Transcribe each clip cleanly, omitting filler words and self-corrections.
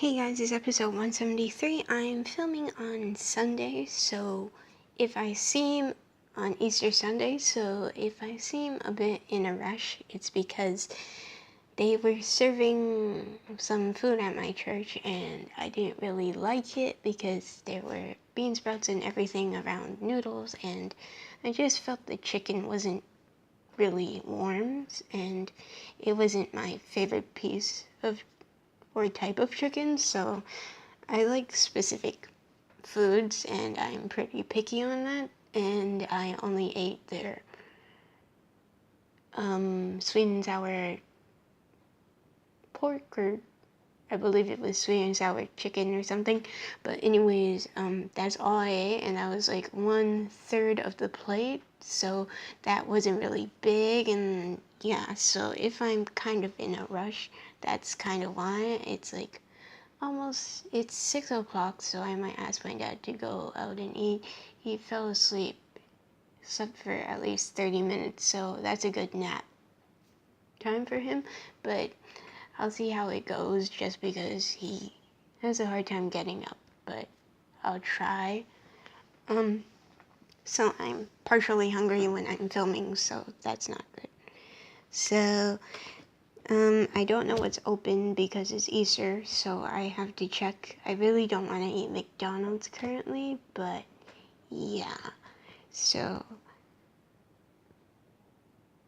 Hey guys, it's episode 173. I'm filming on Sunday, so if I seem on Easter Sunday, so if I seem a bit in a rush, it's because they were serving some food at my church and I didn't really like it because there were bean sprouts and everything around noodles, and I just felt the chicken wasn't really warm and it wasn't my favorite piece of or type of chicken, so I like specific foods and I'm pretty picky on that, and I only ate their sweet and sour pork, or I believe it was sweet and sour chicken or something. But anyways, that's all I ate, and that was like 1/3 of the plate, so that wasn't really big. And yeah, so if I'm kind of in a rush, that's kind of why. It's 6 o'clock, so I might ask my dad to go out and eat. He fell asleep, slept for at least 30 minutes, so that's a good nap time for him. But I'll see how it goes, just because he has a hard time getting up, but I'll try. So I'm partially hungry when I'm filming, so that's not good. So, I don't know what's open because it's Easter, so I have to check. I really don't want to eat McDonald's currently, but yeah. So,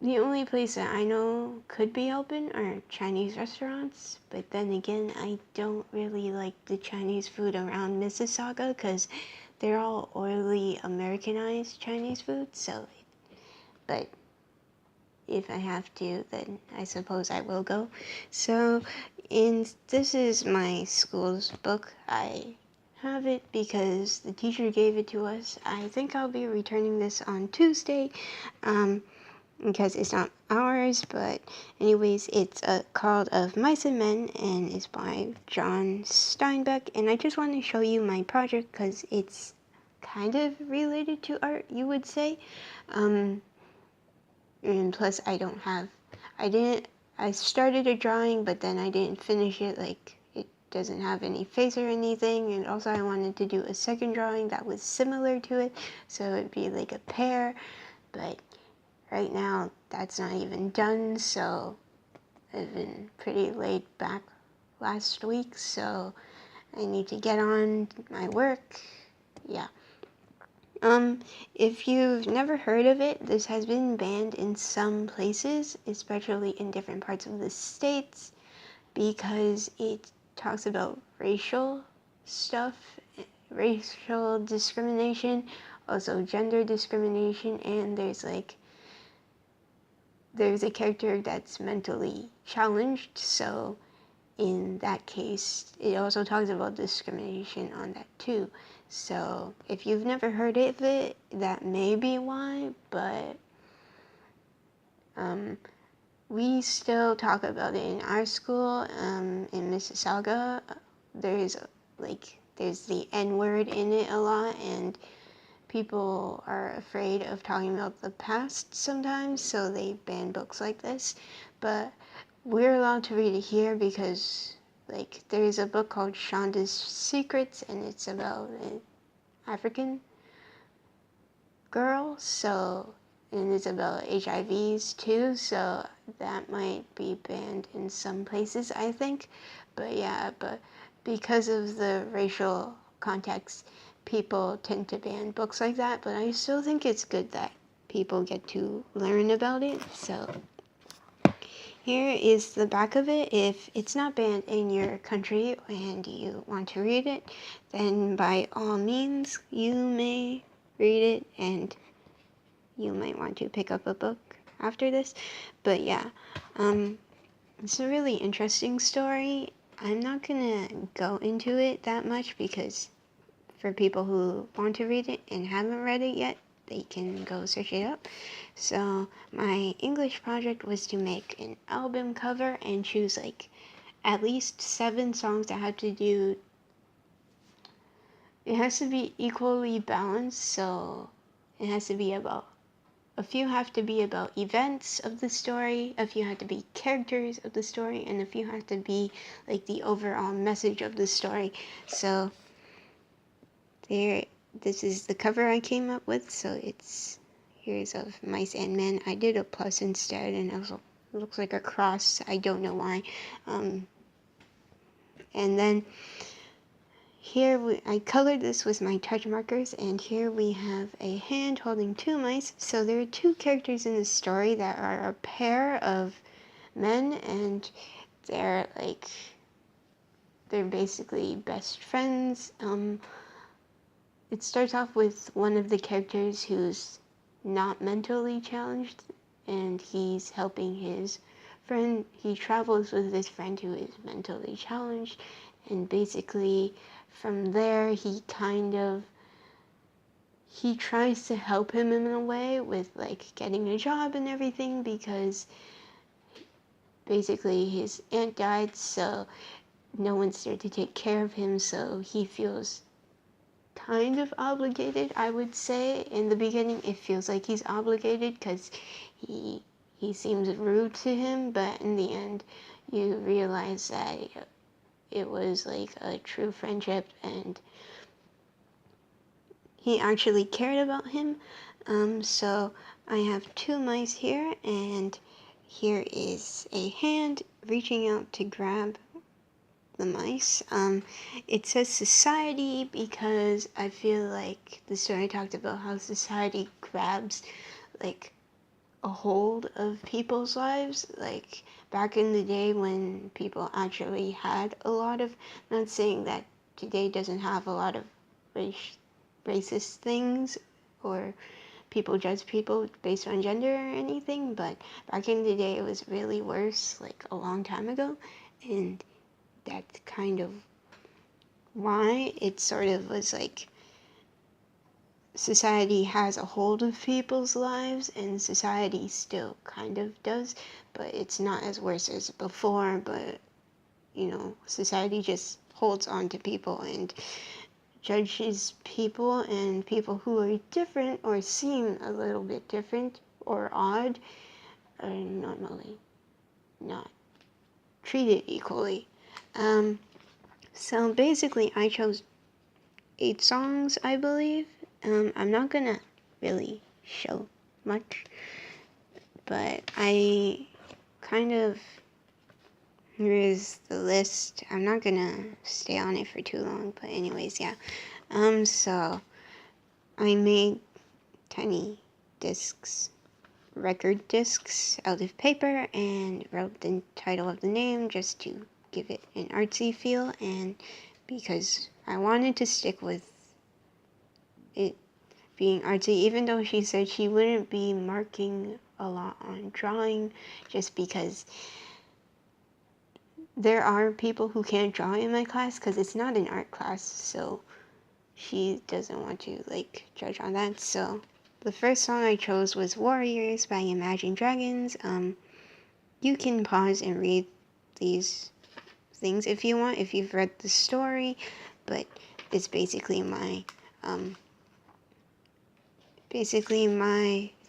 the only place that I know could be open are Chinese restaurants, but then again, I don't really like the Chinese food around Mississauga because they're all oily Americanized Chinese food, so, but if I have to, then I suppose I will go. So, this is my school's book. I have it because the teacher gave it to us. I think I'll be returning this on Tuesday, because it's not ours, but anyways, it's called Of Mice and Men, and it's by John Steinbeck, and I just want to show you my project because it's kind of related to art, you would say. And plus I started a drawing, but then I didn't finish it. Like, it doesn't have any face or anything, and also I wanted to do a second drawing that was similar to it, so it'd be like a pair, but right now that's not even done, so I've been pretty laid back last week, so I need to get on my work. Yeah. If you've never heard of it, this has been banned in some places, especially in different parts of the States, because it talks about racial stuff, racial discrimination, also gender discrimination, and there's a character that's mentally challenged, so in that case, it also talks about discrimination on that too. So if you've never heard of it, that may be why, but we still talk about it in our school. In Mississauga, there's the N-word in it a lot, and people are afraid of talking about the past sometimes, so they ban books like this. But we're allowed to read it here because, like, there's a book called Shonda's Secrets, and it's about an African girl, so, and it's about HIVs too, so that might be banned in some places, I think. But yeah, but because of the racial context, people tend to ban books like that, but I still think it's good that people get to learn about it. So here is the back of it. If it's not banned in your country and you want to read it, then by all means you may read it, and you might want to pick up a book after this. But yeah, it's a really interesting story. I'm not gonna go into it that much because for people who want to read it and haven't read it yet, they can go search it up. So my English project was to make an album cover and choose like at least 7 songs that have to do, it has to be equally balanced, so it has to be about a few have to be about events of the story, a few have to be characters of the story, and a few have to be like the overall message of the story. So this is the cover I came up with. So here's of mice and men. I did a plus instead, and it looks like a cross. I don't know why. And then here I colored this with my touch markers, and here we have a hand holding two mice. So there are two characters in the story that are a pair of men, and they're basically best friends. It starts off with one of the characters who's not mentally challenged, and he's helping his friend. He travels with this friend who is mentally challenged, and basically from there he tries to help him in a way with like getting a job and everything, because basically his aunt died, so no one's there to take care of him, so he feels kind of obligated. I would say in the beginning it feels like he's obligated because he seems rude to him, but in the end you realize that it was like a true friendship and he actually cared about him. So I have two mice here, and here is a hand reaching out to grab the mice. It says society because I feel like the story talked about how society grabs like a hold of people's lives, like back in the day when people actually had a lot of, not saying that today doesn't have a lot of racist things or people judge people based on gender or anything, but back in the day it was really worse, like a long time ago, and that's kind of why it sort of was like society has a hold of people's lives, and society still kind of does, but it's not as worse as before. But society just holds on to people and judges people, and people who are different or seem a little bit different or odd are normally not treated equally. So basically I chose 8 songs, I believe. I'm not gonna really show much, but I kind of, here's the list. I'm not gonna stay on it for too long, but anyways, yeah. So I made tiny discs, record discs out of paper, and wrote the title of the name just to give it an artsy feel, and because I wanted to stick with it being artsy, even though she said she wouldn't be marking a lot on drawing, just because there are people who can't draw in my class because it's not an art class, so she doesn't want to like judge on that. So the first song I chose was Warriors by Imagine Dragons. You can pause and read these things if you want, if you've read the story, but it's basically my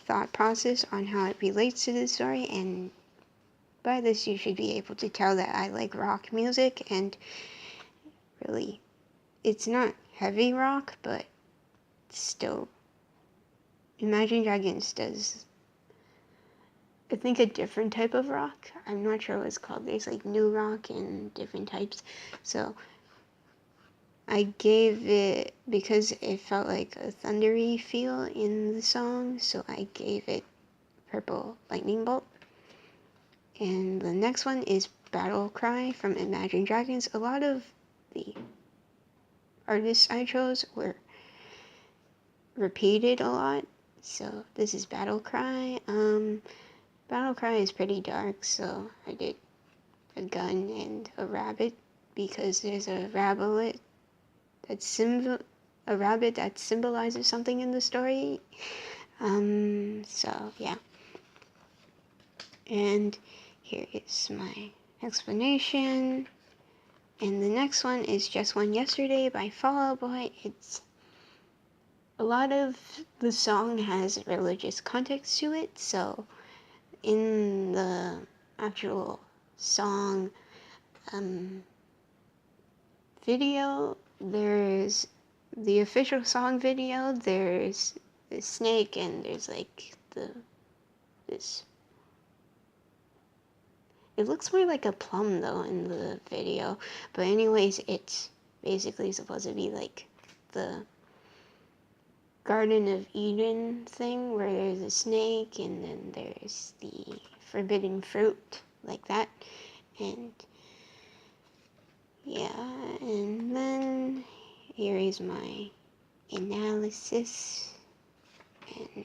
thought process on how it relates to the story, and by this you should be able to tell that I like rock music, and really it's not heavy rock, but still Imagine Dragons does, I think, a different type of rock. I'm not sure what it's called. There's like new rock and different types. So I gave it, because it felt like a thundery feel in the song, so I gave it Purple Lightning Bolt. And the next one is Battle Cry from Imagine Dragons. A lot of the artists I chose were repeated a lot. So this is Battle Cry. Battle Cry is pretty dark, so I did a gun and a rabbit, because there's a rabbit that symbolizes something in the story. So yeah. And here is my explanation. And the next one is Just One Yesterday by Fall Out Boy. a lot of the song has religious context to it, so in the actual song video, there's the official song video, there's the snake and there's like this, it looks more like a plum though in the video, but anyways, it's basically supposed to be like the Garden of Eden thing where there's a snake and then there's the forbidden fruit, like that. And yeah, and then here is my analysis. And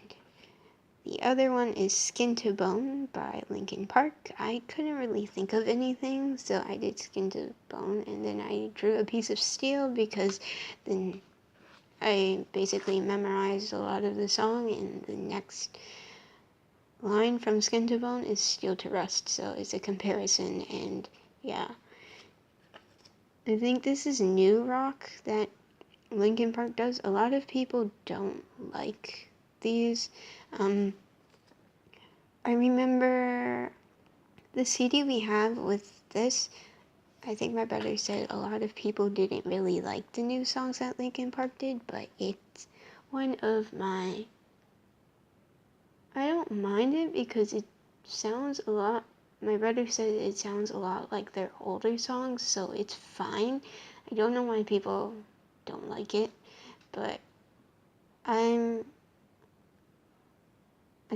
the other one is Skin to Bone by Linkin Park. I couldn't really think of anything, so I did Skin to Bone, and then I drew a piece of steel because then I basically memorized a lot of the song, and the next line from Skin to Bone is Steel to Rust, so it's a comparison, and yeah. I think this is new rock that Linkin Park does. A lot of people don't like these. I remember the CD we have with this, I think my brother said a lot of people didn't really like the new songs that Linkin Park did, but it's one of my... I don't mind it because it sounds a lot... My brother said it sounds a lot like their older songs, so it's fine. I don't know why people don't like it, but I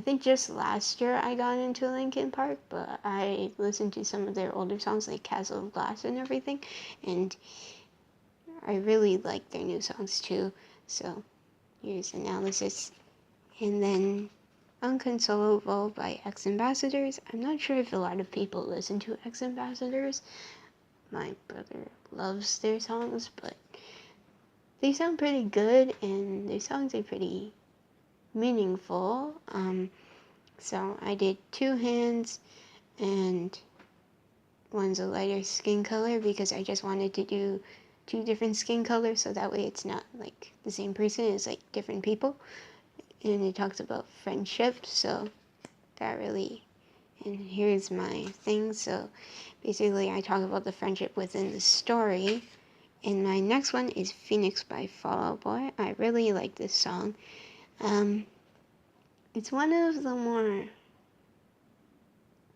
think just last year I got into Linkin Park, but I listened to some of their older songs like Castle of Glass and everything, and I really like their new songs too. So here's analysis. And then Unconsolable by X Ambassadors. I'm not sure if a lot of people listen to X Ambassadors. My brother loves their songs, but they sound pretty good and their songs are pretty meaningful. So I did two hands and one's a lighter skin color because I just wanted to do two different skin colors so that way it's not like the same person, it's like different people. And it talks about friendship, so that really... And here's my thing. So basically I talk about the friendship within the story. And my next one is Phoenix by Fall Out Boy. I really like this song. It's one of the more...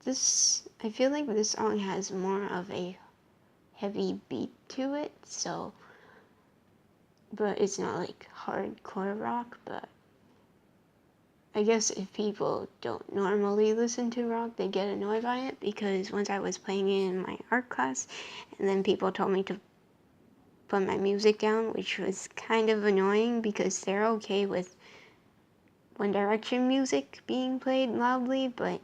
I feel like this song has more of a heavy beat to it, so... But it's not like hardcore rock, but... I guess if people don't normally listen to rock, they get annoyed by it, because once I was playing it in my art class, and then people told me to put my music down, which was kind of annoying because they're okay with One Direction music being played loudly, but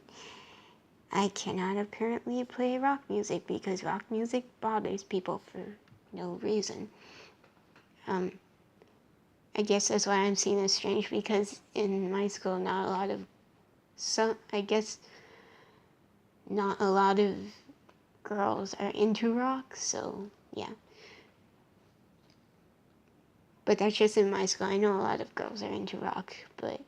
I cannot apparently play rock music because rock music bothers people for no reason. I guess that's why I'm seen as strange, because in my school not a lot of girls are into rock, so yeah. But that's just in my school. I know a lot of girls are into rock, but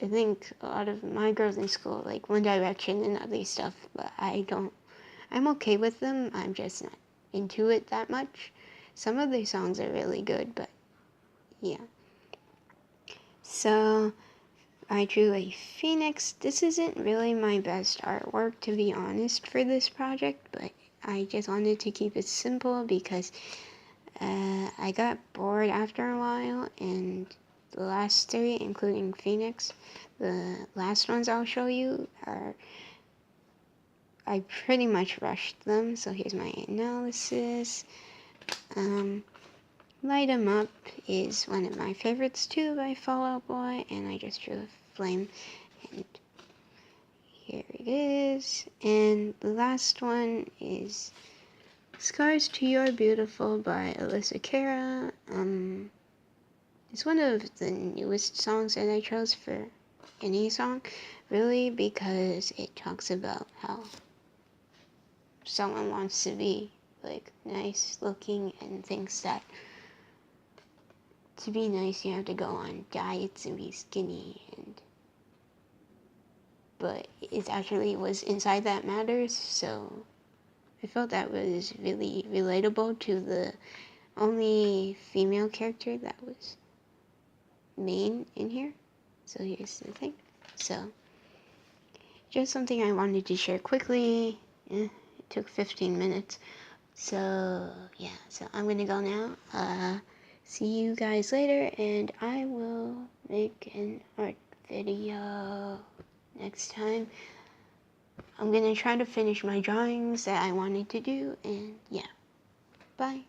I think a lot of my girls in school like One Direction and other stuff, but I'm okay with them, I'm just not into it that much. Some of their songs are really good, but yeah. So I drew a phoenix. This isn't really my best artwork, to be honest, for this project, but I just wanted to keep it simple because I got bored after a while, and the last three, including Phoenix, the last ones I'll show you I pretty much rushed them, so here's my analysis. Light 'Em Up is one of my favorites too by Fall Out Boy, and I just drew a flame, and here it is. And the last one is Scars to You're Beautiful by Alyssa Cara. It's one of the newest songs that I chose for any song, really, because it talks about how someone wants to be like nice looking and thinks that to be nice, you have to go on diets and be skinny, but it actually was inside that matters. So I felt that was really relatable to the only female character that was main in here. So here's the thing. So just something I wanted to share quickly. It took 15 minutes. So yeah, so I'm gonna go now. See you guys later, and I will make an art video next time. I'm gonna try to finish my drawings that I wanted to do, and yeah, bye.